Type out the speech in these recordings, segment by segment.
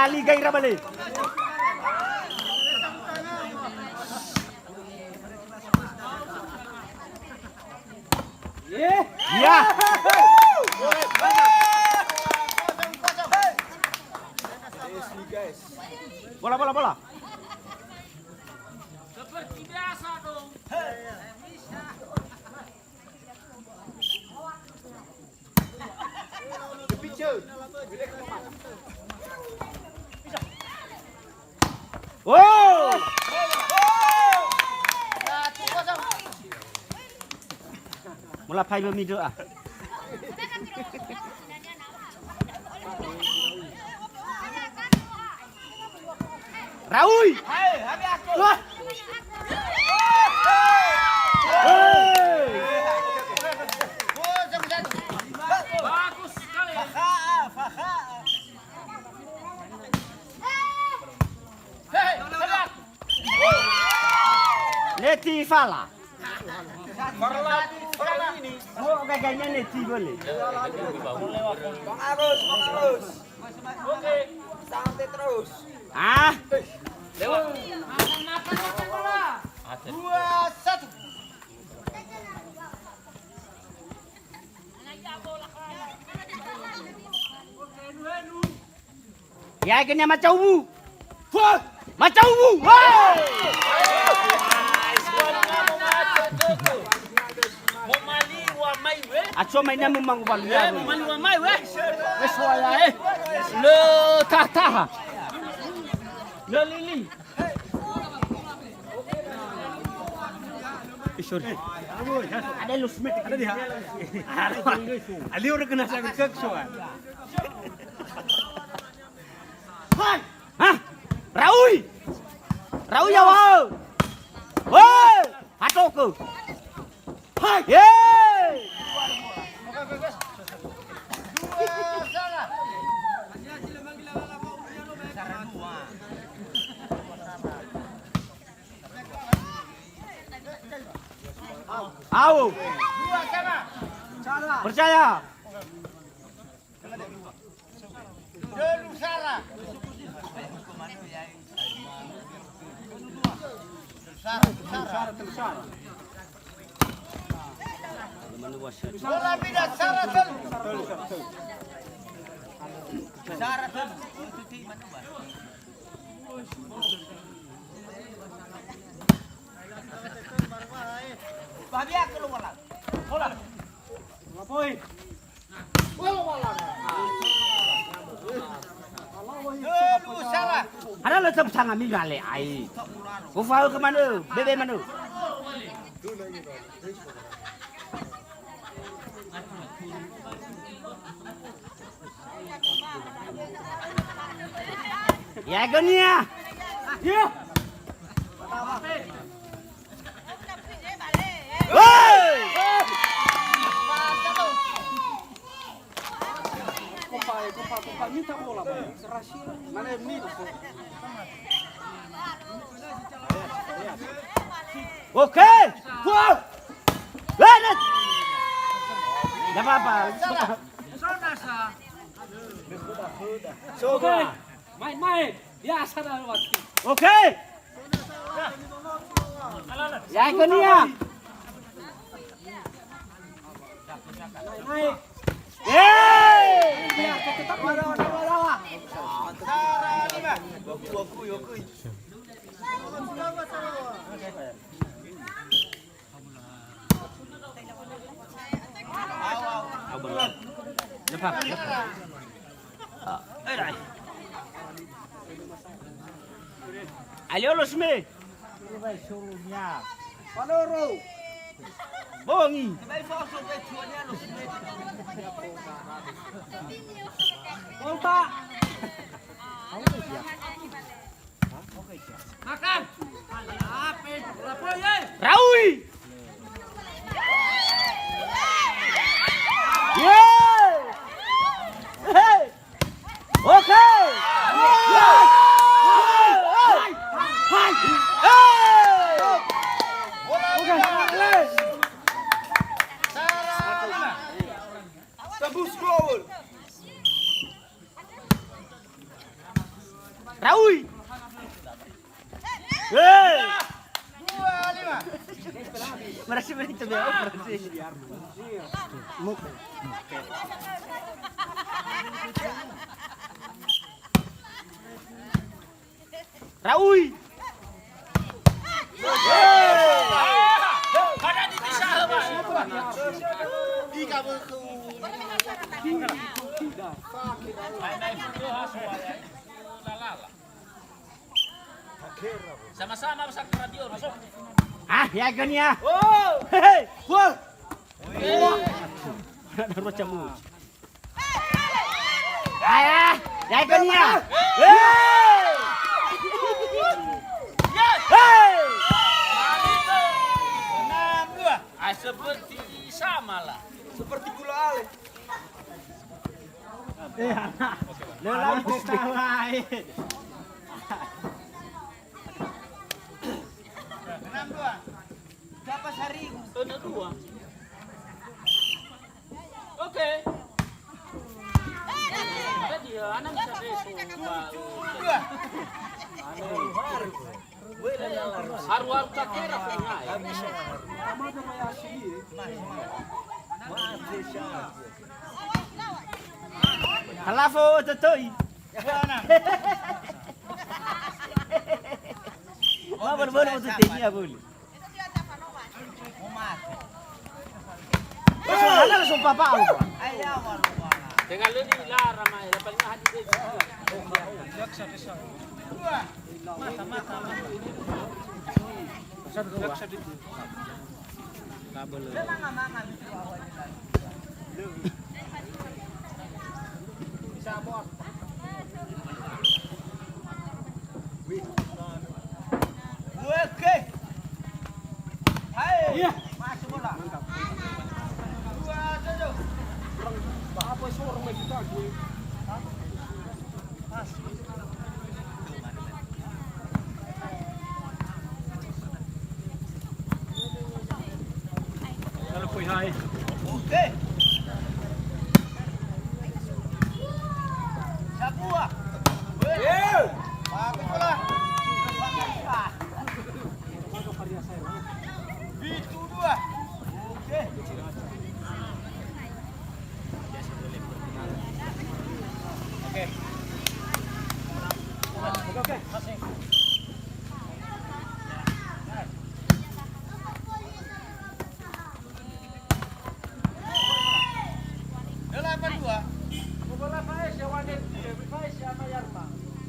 Ali gairah balik. Ya. Bola. Seperti biasa dong. Wow. Mula pai bermido ah. Raui. Wah. Bagus sekali. Neti fala. Oh, gaganya neti boleh. Bang Arus. Oke. Santai terus. Ah. Lewat. Makan bola. 2-1. Ya kena macam ubu. Macam ubu. Wow. Acho mainnya memang balu ya. Le tah. Le lili. Sorry. Ada lu smith ada dia. Ali orang kena sakit keksuan. Hai. Hah? Raui ya wow. Woi, hatoku. Hai. Yeay. Au. Percaya. Bola bidat Saratul. Bahagia keluar lah. Bola. Ngapoi? Salah. Ada lo tep sangat migale ai. Ku faham ke mana? Bebe mana? Ya genia. Ya. Woi. Kompa minta bola Pak. Serasi. Mana ini? Oke. Wow. Benar. Enggak apa-apa. Oke. Main. Biasa dah waktu. Oke. Ya genia. Naik. Yeay. Biar tetap bola. Lepas. Alio lo sme. Vai suruhnya. Paloro. Bongi. Volta. Makan. Raui. Yeay. Hey. Oke. Tebus gol. Raui. Hei. 2-5. Merasa itu dia operasi. Raui. Pada di bisa Bang. Di kabel ku. Sama-sama masak radio. Ah, ya kan ya. Oh. Hei, full. Ada macam mu. Ayah, ya kan ya. Hei. Hei. 6-2. Seperti sama lah. Seperti gula alen. Lelah salah. 6-2. Siapa Sari? Ada 2. Oke. Jadi anak bisa besok. 2. Haru-haru kakera punya ya. Halafo tetoi. Ma berburu tetenya boleh. Ada langsung papa aku. Dengan ini lara mai, dapatnya hadis itu. Oke. Hai. Iya. Masuk bola. 2-7. Apa sorong mai kita gue. Kalau koi hai. Oke. Sapua. Yo. Bagus bola. Itu 2. Oke. Oke.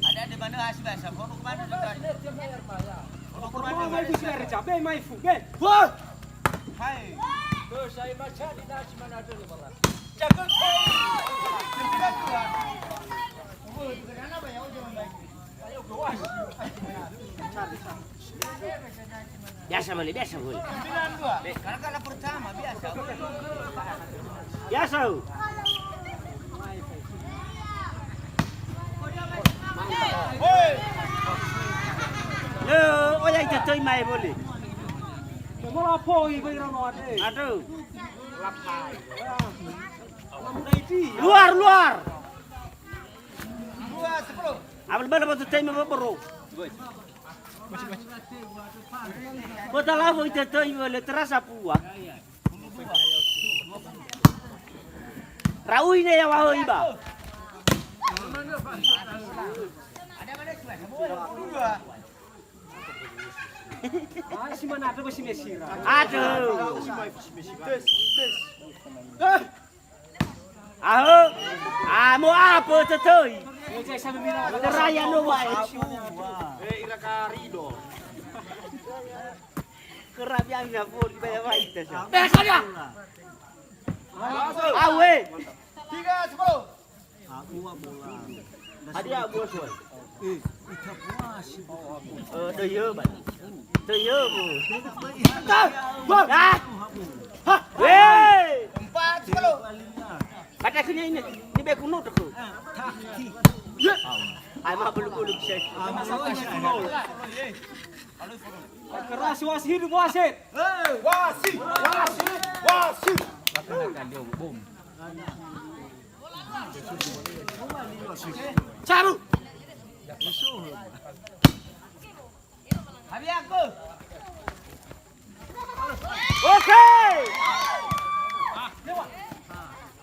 Ada di mana hasil biasa? Mau ke mana? Mau ke mana? Mai bisa recabe mai fu. Ben. Full. Hai. Terus saya baca di nasi mana ada bola. Jago. Biasa boleh, biasa boleh. 9-2. Karena kalah pertama biasa. Biasa. Woi. Yo, oh yang tetoi mai boleh. Bola poi gue rono ade. Aduh. Lapai. Lamun Luar, luar. 2-10. Abel bala batu tetoi mai bro. Bota lá vou tetoi boleh terasa puak. Raui ne ya waho iba. Ada mana sih? 2. Ah, si mana ada si Mesira. Aduh. Aho. Mau apa tetoi? Ejek sampe mira. Teraya no wae. Ira karido. Kerap yang dapur bayar wae tes. Saja. Awe. 3-10. Hadiah bos wae. Dah ya ban. Dah ya bos. Ha. Hei. 4-10. Kata kena ini be kuno tu. Ya. Ai mah belum saya. Keras wasit hidup wasit. Wasit. Caru. Habis aku. Oke.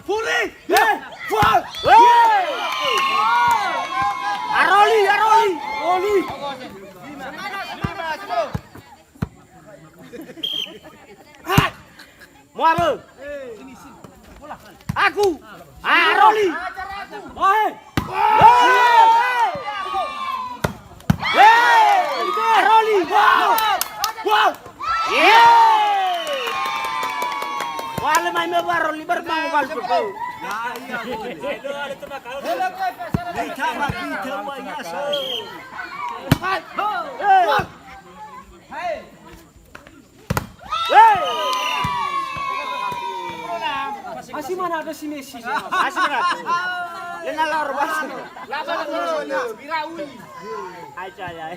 Furi. Full. Aroli. Mau apa? Aku. Aroli. Aroli. Wow. Wala may Aroli bermau wal ko. Kita makita wa yaso. Masih mana ada si Messi? Masih berapa? Lenalor basi. Laban ko. Birawi. Aja ya.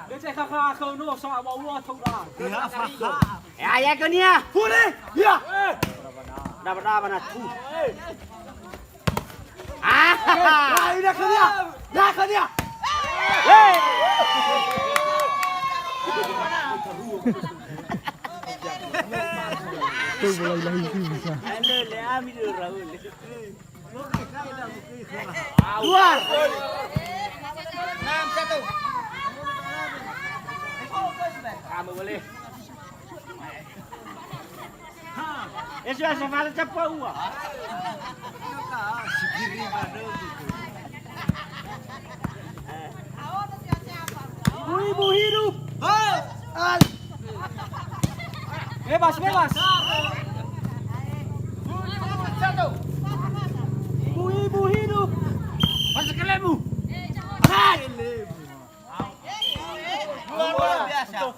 Dia cakap kau no sama Allah tahu dah. Ya kan ya. Furi. Ya. Dapat apa nak? Ini kan dia. Dah kan dia. Luar. 6-1. Kamu boleh. Sudah saya cepat uang. Ibu hidup. Bebas. Ibu hidup. Masuk ke lebu. Luar biasa.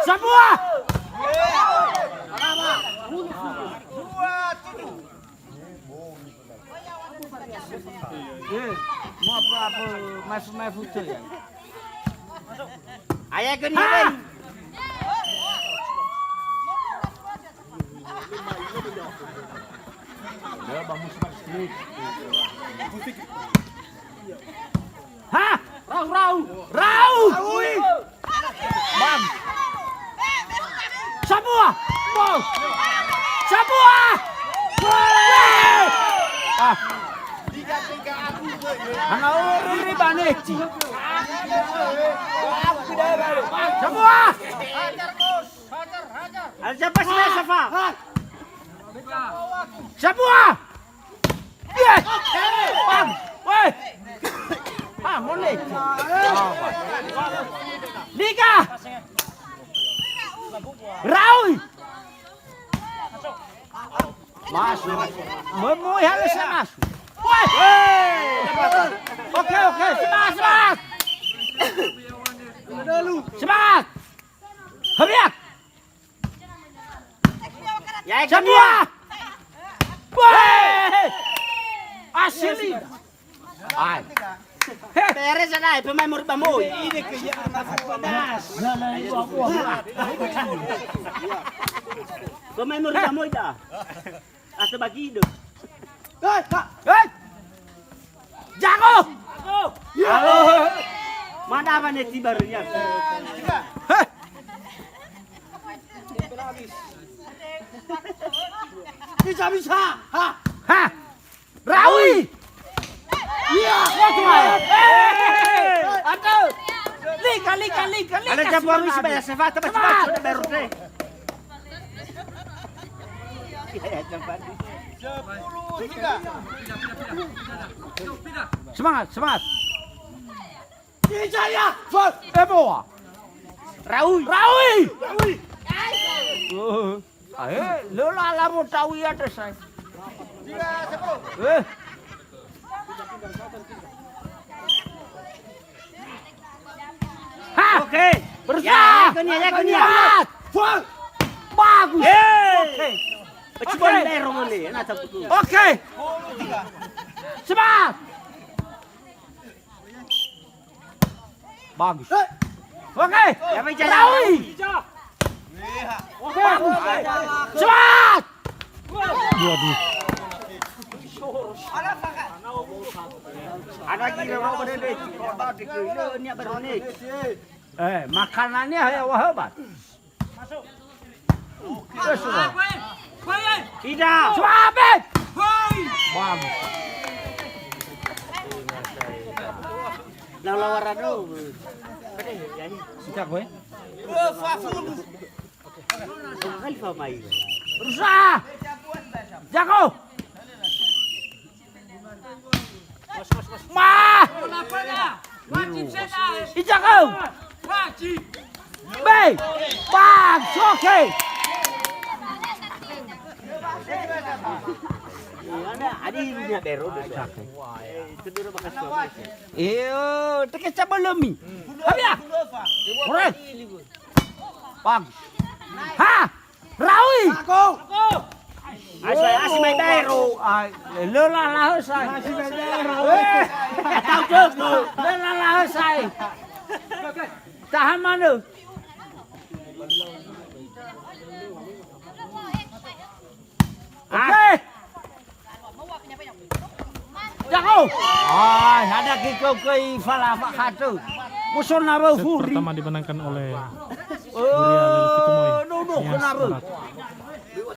Semua. 2-7. Mau apa? Masuk futsal ya. Ayah kenyang. Rau. Bam. Semua. Ana uri baneci. Semua. Hajar. Siapa sih Safa? Semua. Bam. Woi. Moneci. Liga. Raui. Masuk. Memui harus masuk. Woi. Oke. Semangat. Semangat. Habis. Ya, semua. Woi. Asli. Ai. Beres ada pemain murid bamoy. Ini panas. Pemain murid bamoy dah. Asa bagi hidup. Jago. Mana apa nih barunya? Bisa. Rawi. Iya, aduh. Lika. Ada jabu habis banyak sefa, tapi sudah baru deh. Semangat. Jaya. Eboa. Rawi. Lola alamu tahu ya desai. Oke. Bersah. Ya, kunia. Bagus. Oke. Semangat. Bagus. Oke. Rawi. Oke. Cepat. Waduh. Ada kira mau berdiri. Makanannya ya hebat. Masuk. Tidak. Suapit. Bang. Lawaran lu. Sejak gue. Berusaha. Jago. Ma. Wajib saya. Ijago. Wajib. Bang. Bang. Oke. Adinya bero iyo teke cabalami habia ore pang ha rawi aku asai mai bero lela lah sai asai mai bero tao trước rồi lela lah sai tahan mana oke Jago. Ada kiko kei fala fakatu. Musuh naruh furi. Pertama dimenangkan oleh Oh, no, kenapa?